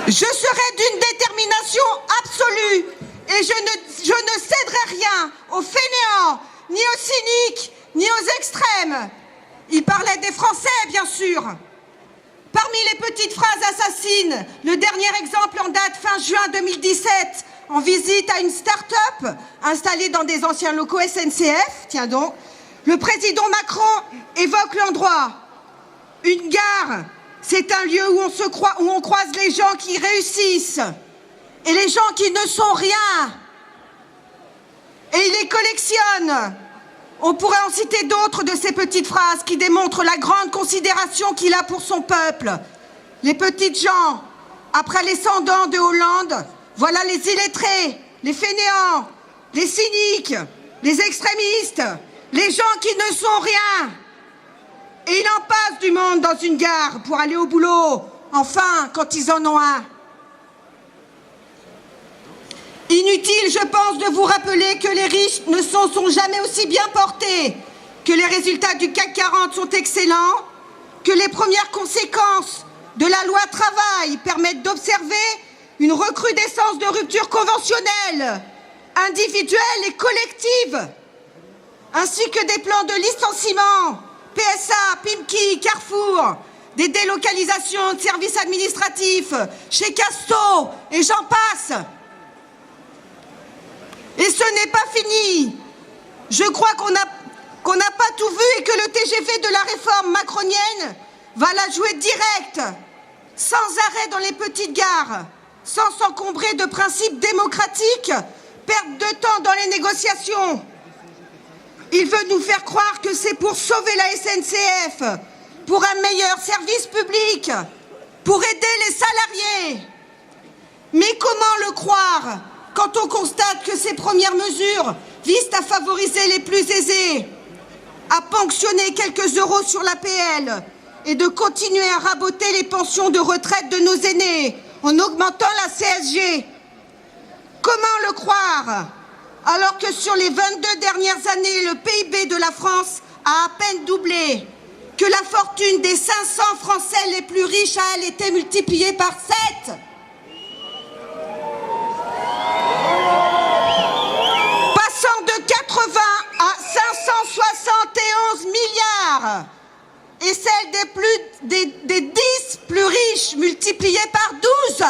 Je serai d'une détermination absolue et je ne céderai rien aux fainéants, ni aux cyniques, ni aux extrêmes. Il parlait des Français, bien sûr. Parmi les petites phrases assassines, le dernier exemple en date fin juin 2017, en visite à une start-up installée dans des anciens locaux SNCF, tiens donc, le président Macron évoque l'endroit. Une gare, c'est un lieu où on croise les gens qui réussissent et les gens qui ne sont rien. Et il les collectionne. On pourrait en citer d'autres de ces petites phrases qui démontrent la grande considération qu'il a pour son peuple. Les petites gens, après les 100 ans de Hollande, voilà les illettrés, les fainéants, les cyniques, les extrémistes, les gens qui ne sont rien. Et il en passe du monde dans une gare pour aller au boulot, enfin, quand ils en ont un. Inutile, je pense, de vous rappeler que les riches ne sont jamais aussi bien portés, que les résultats du CAC 40 sont excellents, que les premières conséquences de la loi travail permettent d'observer une recrudescence de ruptures conventionnelles, individuelles et collectives, ainsi que des plans de licenciement, PSA, Pimki, Carrefour, des délocalisations de services administratifs chez Casto et j'en passe. Et ce n'est pas fini. Je crois qu'on n'a pas tout vu et que le TGV de la réforme macronienne va la jouer directe, sans arrêt dans les petites gares, sans s'encombrer de principes démocratiques, perte de temps dans les négociations. Il veut nous faire croire que c'est pour sauver la SNCF, pour un meilleur service public, pour aider les salariés. Mais comment le croire quand on constate que ces premières mesures visent à favoriser les plus aisés, à ponctionner quelques euros sur l'APL et de continuer à raboter les pensions de retraite de nos aînés en augmentant la CSG? Comment le croire alors que sur les 22 dernières années, le PIB de la France a à peine doublé, que la fortune des 500 Français les plus riches a, elle, été multipliée par 7? Passant de 80 à 571 milliards, et celle des 10 plus riches multipliée par 12.